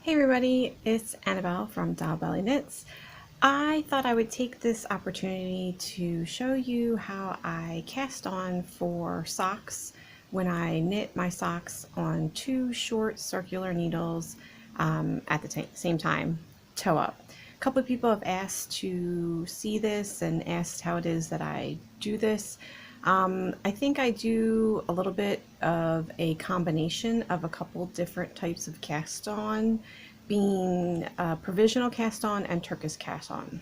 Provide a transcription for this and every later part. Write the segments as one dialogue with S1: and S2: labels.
S1: Hey everybody, it's Annabelle from Doll Belly Knits. I thought I would take this opportunity to show you how I cast on for socks when I knit my socks on two short circular needles at the same time, toe up. A couple of people have asked to see this and asked how it is that I do this. I think I do a little bit of a combination of a couple different types of cast on, being provisional cast on and Turkish cast on.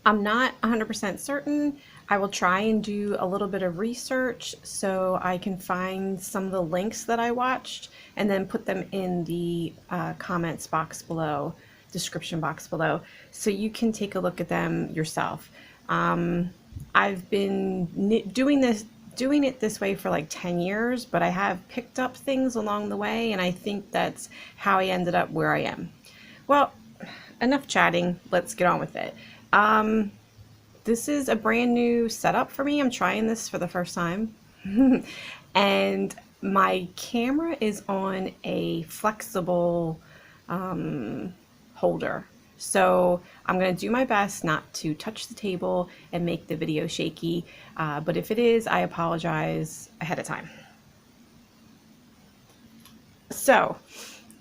S1: I'm not 100% certain. I will try and do a little bit of research so I can find some of the links that I watched and then put them in the comments box below, description box below, so you can take a look at them yourself. I've been doing it this way for like 10 years, but I have picked up things along the way, and I think that's how I ended up where I am. Well, enough chatting, let's get on with it. This is a brand new setup for me. I'm trying this for the first time. And my camera is on a flexible holder. So I'm going to do my best not to touch the table and make the video shaky. But if it is, I apologize ahead of time. So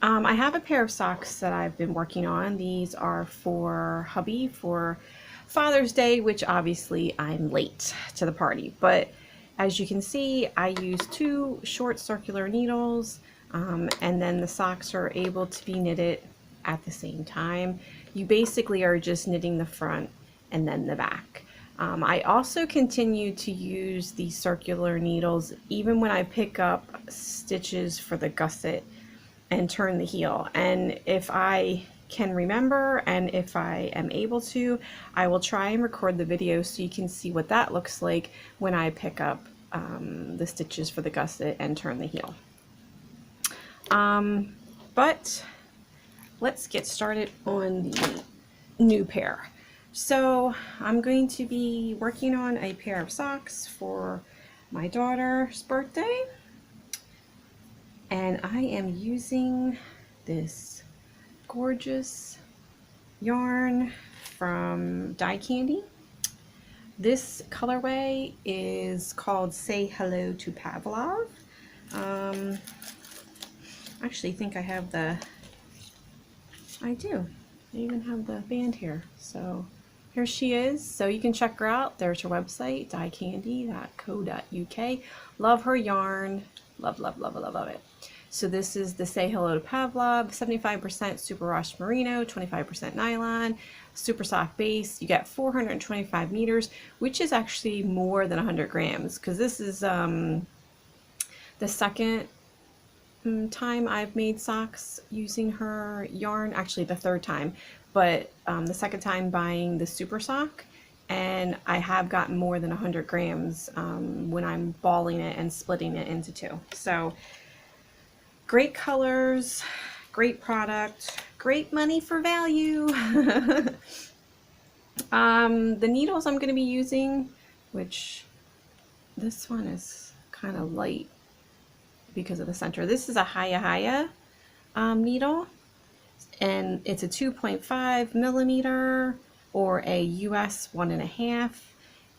S1: I have a pair of socks that I've been working on. These are for hubby for Father's Day, which obviously I'm late to the party. But as you can see, I use two short circular needles, and then the socks are able to be knitted at the same time. You basically are just knitting the front and then the back. I also continue to use these circular needles even when I pick up stitches for the gusset and turn the heel. And if I can remember and if I am able to, I will try and record the video so you can see what that looks like when I pick up the stitches for the gusset and turn the heel. But let's get started on the new pair. So I'm going to be working on a pair of socks for my daughter's birthday, and I am using this gorgeous yarn from Dye Candy. This colorway is called Say Hello to Pavlov. I actually think I have I do. I even have the band here. So here she is. So you can check her out. There's her website, dyecandy.co.uk. Love her yarn. Love, love, love, love, love it. So this is the Say Hello to Pavlov, 75% superwash merino, 25% nylon, super soft base. You get 425 meters, which is actually more than 100 grams, because this is the second time I've made socks using her yarn, actually the third time, but the second time buying the super sock, and I have gotten more than 100 grams when I'm balling it and splitting it into two. So great colors, great product, great money for value. The needles I'm going to be using, which this one is kind of light because of the center. This is a Haya Haya needle, and it's a 2.5 millimeter or a US 1.5.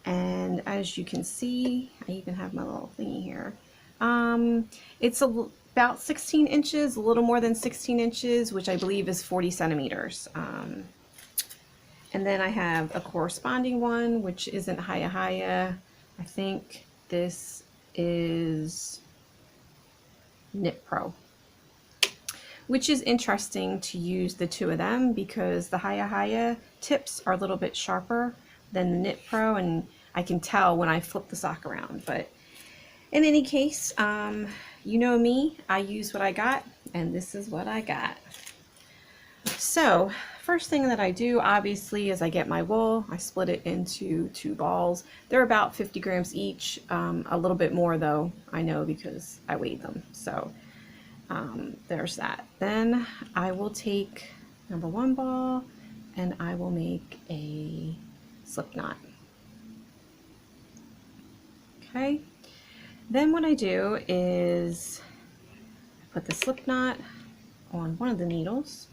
S1: And as you can see, I even have my little thingy here. It's about 16 inches, a little more than 16 inches, which I believe is 40 centimeters. And then I have a corresponding one, which isn't Haya Haya. I think this is Knit Pro, which is interesting to use the two of them because the Haya Haya tips are a little bit sharper than the Knit Pro, and I can tell when I flip the sock around. But in any case, you know me, I use what I got, and this is what I got. So first thing that I do, obviously, is I get my wool. I split it into two balls. They're about 50 grams each, a little bit more though, I know, because I weighed them. So there's that. Then I will take number one ball and I will make a slip knot. Okay, then what I do is put the slip knot on one of the needles,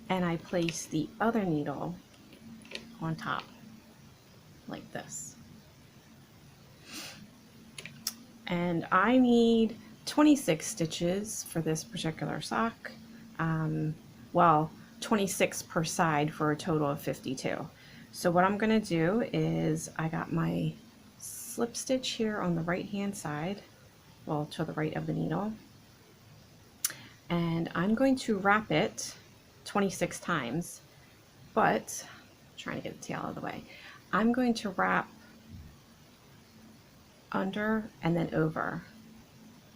S1: and I place the other needle on top like this. And I need 26 stitches for this particular sock. Well, 26 per side for a total of 52. So what I'm going to do is I got my slip stitch here on the right hand side, well, to the right of the needle, and I'm going to wrap it 26 times, but I'm trying to get the tail out of the way. I'm going to wrap under and then over.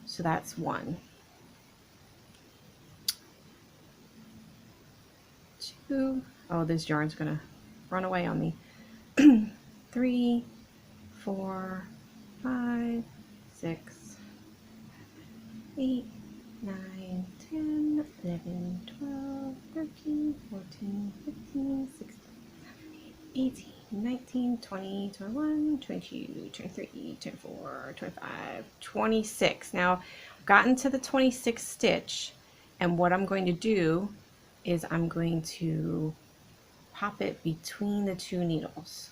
S1: So that's 1, 2, oh, this yarn's gonna run away on me. 3, 4, 5, 6, 8, 9, 10, 11, 12, 13, 14, 15, 16, 18, 19, 20, 21, 22, 23, 24, 25, 26. Now, I've gotten to the 26th stitch, and what I'm going to do is I'm going to pop it between the 2 needles.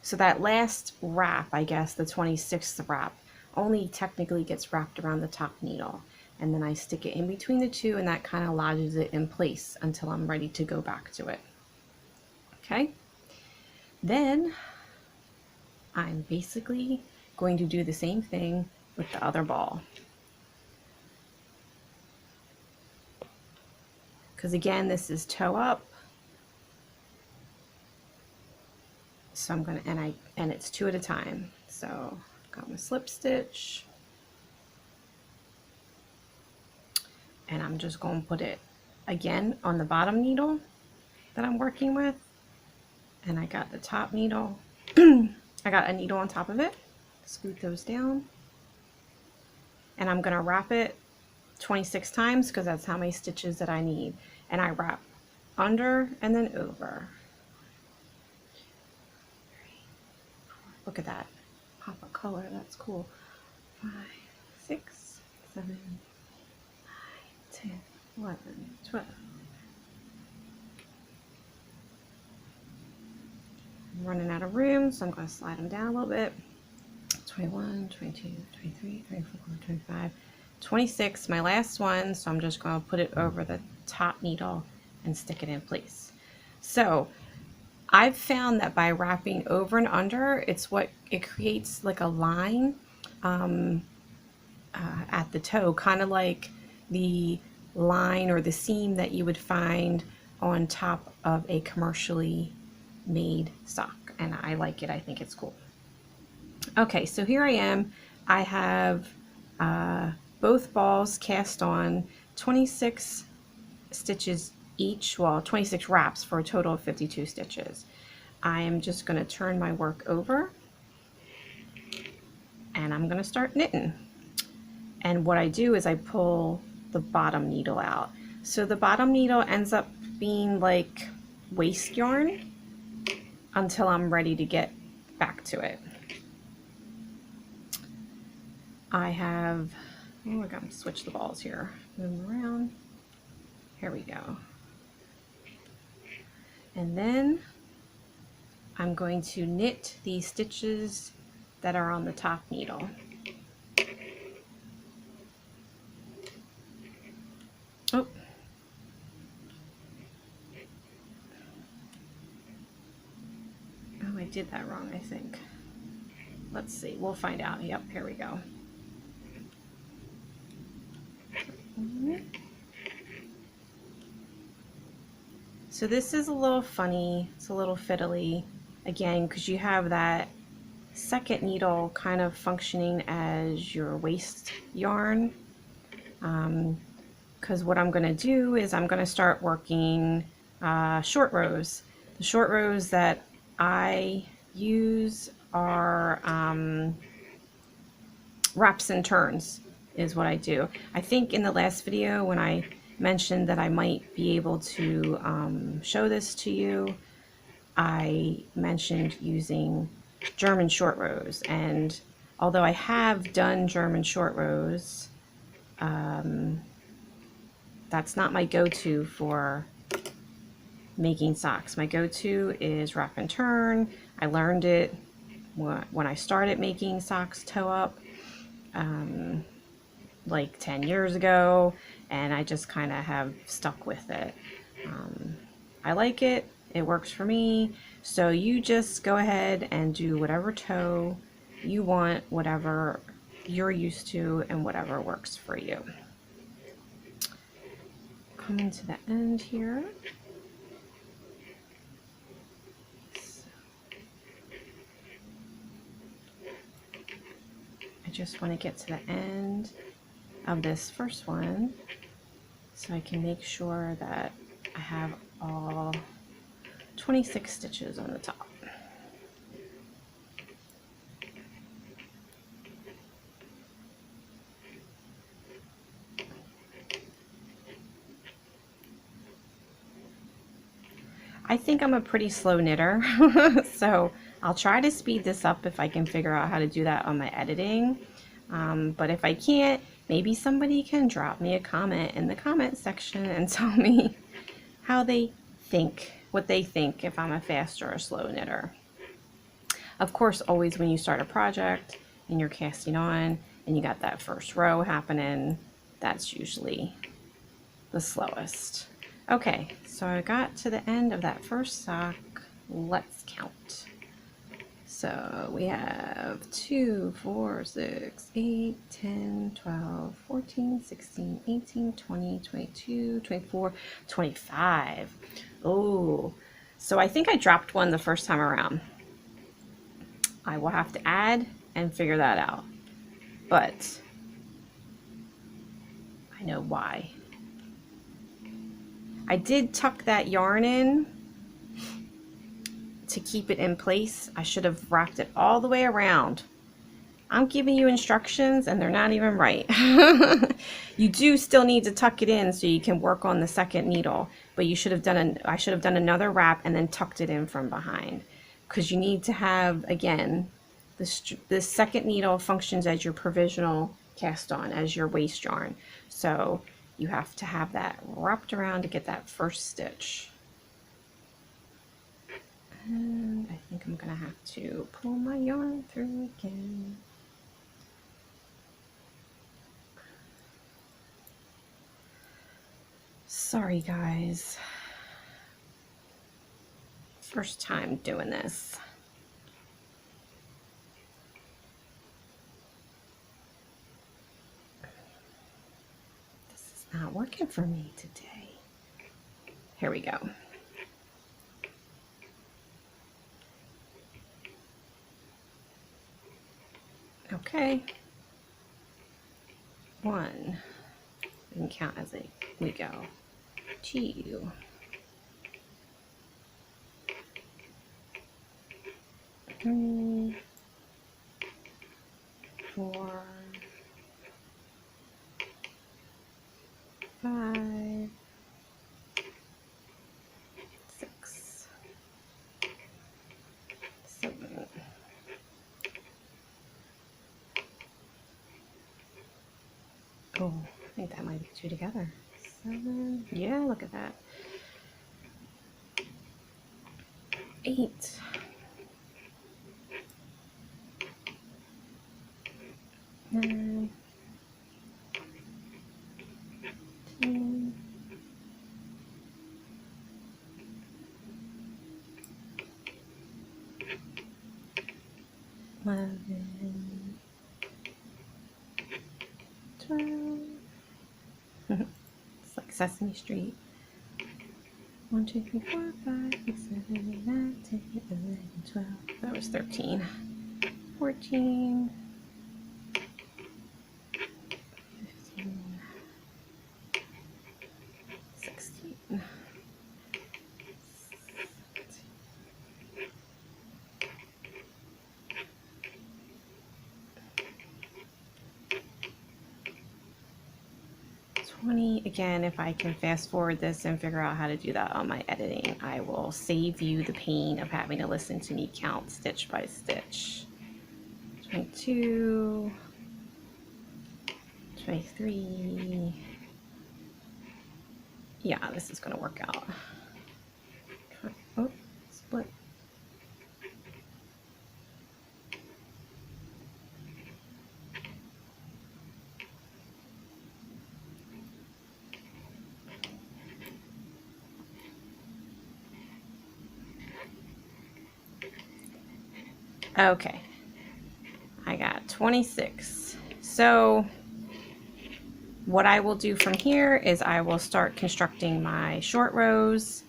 S1: So that last wrap, I guess, the 26th wrap, only technically gets wrapped around the top needle. And then I stick it in between the 2, and that kind of lodges it in place until I'm ready to go back to it. Okay? Then I'm basically going to do the same thing with the other ball. Because again, this is toe up. So I'm going to, and it's 2 at a time. So I've got my slip stitch, and I'm just going to put it again on the bottom needle that I'm working with. And I got the top needle. I got a needle on top of it. Scoot those down. And I'm going to wrap it 26 times because that's how many stitches that I need. And I wrap under and then over. Look at that. Pop of color. That's cool. 5, 6, 7, 9, 10, 11, 12. I'm running out of room, so I'm going to slide them down a little bit. 21, 22, 23, 24, 25, 26, my last one, so I'm just going to put it over the top needle and stick it in place. So I've found that by wrapping over and under, it creates like a line at the toe, kind of like the line or the seam that you would find on top of a commercially made sock, and I like it. I think it's cool. Okay, so here I am. I have both balls cast on, 26 stitches each, well, 26 wraps for a total of 52 stitches. I am just going to turn my work over, and I'm going to start knitting. And what I do is I pull the bottom needle out. So the bottom needle ends up being like waste yarn until I'm ready to get back to it. I have, oh, I gotta switch the balls here, move them around. Here we go. And then I'm going to knit these stitches that are on the top needle. Oh. Oh, I did that wrong, I think. Let's see, we'll find out. Yep, here we go. So this is a little funny, it's a little fiddly, again, because you have that second needle kind of functioning as your waste yarn. Because what I'm going to do is I'm going to start working short rows. The short rows that I use are wraps and turns is what I do. I think in the last video when I mentioned that I might be able to show this to you, I mentioned using German short rows, and Although I have done German short rows, that's not my go-to for making socks. My go-to is wrap and turn. I learned it when I started making socks toe up, like 10 years ago, and I just kind of have stuck with it. I like it. It works for me. So you just go ahead and do whatever toe you want, whatever you're used to, and whatever works for you. Coming to the end here. I just want to get to the end of this first one so I can make sure that I have all 26 stitches on the top. I think I'm a pretty slow knitter, so I'll try to speed this up if I can figure out how to do that on my editing. But if I can't, maybe somebody can drop me a comment in the comment section and tell me how they think, what they think, if I'm a fast or a slow knitter. Of course, always when you start a project and you're casting on and you got that first row happening, that's usually the slowest. Okay, so I got to the end of that first sock. Let's count. So we have 2, 4, 6, 8, 10, 12, 14, 16, 18, 20, 22, 24, 25. Oh, so I think I dropped one the first time around. I will have to add and figure that out, but I know why. I did tuck that yarn in to keep it in place. I should have wrapped it all the way around. I'm giving you instructions and they're not even right. You do still need to tuck it in so you can work on the second needle, but you should have done I should have done another wrap and then tucked it in from behind, because you need to have, again, this second needle functions as your provisional cast on, as your waste yarn. So you have to have that wrapped around to get that first stitch. And I think I'm gonna have to pull my yarn through again. Sorry guys, first time doing this. This is not working for me today. Here we go. Okay. 1. We can count as we go. 2. 3. 4. 5. 6. 7. Oh, I think that might be 2 together. 7. Yeah, look at that. 8. 9. 10. 11. 12. It's like Sesame Street. 1, 2, 3, 4, 5, 6, 7, 8, 9, 10, 11, 12. That was 13. 14. 15. 16. 17. 20. Again, if I can fast forward this and figure out how to do that on my editing, I will save you the pain of having to listen to me count stitch by stitch. 22, 23. Yeah, this is going to work out. Oh, split. Okay, I got 26. So what I will do from here is I will start constructing my short rows,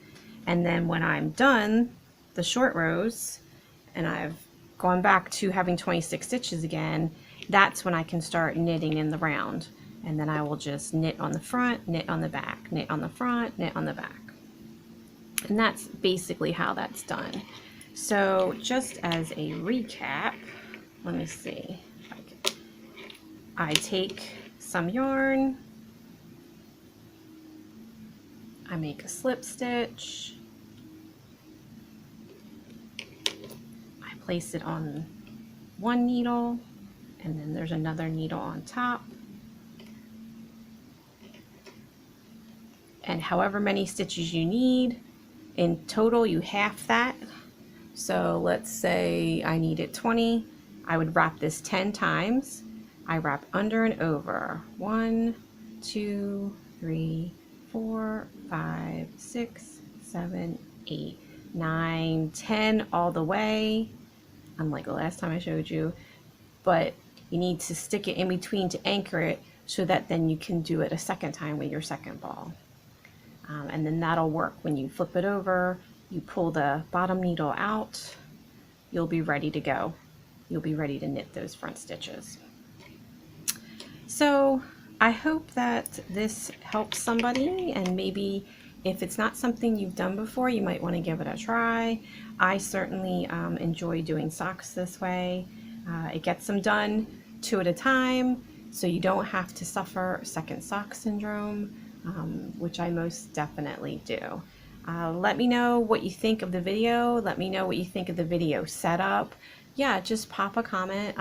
S1: and then when I'm done the short rows and I've gone back to having 26 stitches again, that's when I can start knitting in the round. And then I will just knit on the front, knit on the back, knit on the front, knit on the back. And that's basically how that's done. So just as a recap, let me see. I take some yarn, I make a slip stitch, I place it on one needle, and then there's another needle on top. And however many stitches you need, in total you half that. So let's say I needed 20, I would wrap this 10 times. I wrap under and over. 1, 2, 3, 4, 5, 6, 7, 8, 9, 10 all the way, unlike the last time I showed you. But you need to stick it in between to anchor it so that then you can do it a second time with your second ball. And then that'll work. When you flip it over, you pull the bottom needle out, you'll be ready to go. You'll be ready to knit those front stitches. So I hope that this helps somebody, and maybe if it's not something you've done before, you might want to give it a try. I certainly enjoy doing socks this way. It gets them done 2 at a time, so you don't have to suffer second sock syndrome, which I most definitely do. Let me know what you think of the video. Let me know what you think of the video setup. Yeah, just pop a comment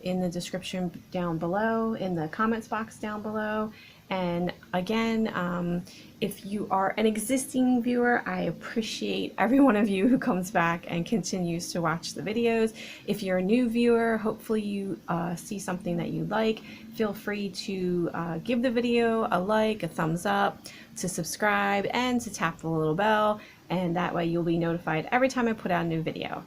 S1: in the description down below, in the comments box down below. And again, if you are an existing viewer, I appreciate every one of you who comes back and continues to watch the videos. If you're a new viewer, hopefully you see something that you like. Feel free to give the video a like, a thumbs up, to subscribe, and to tap the little bell, and that way you'll be notified every time I put out a new video.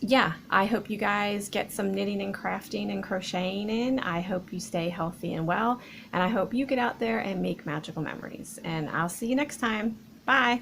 S1: Yeah, I hope you guys get some knitting and crafting and crocheting in. I hope you stay healthy and well, and I hope you get out there and make magical memories. And I'll see you next time. Bye.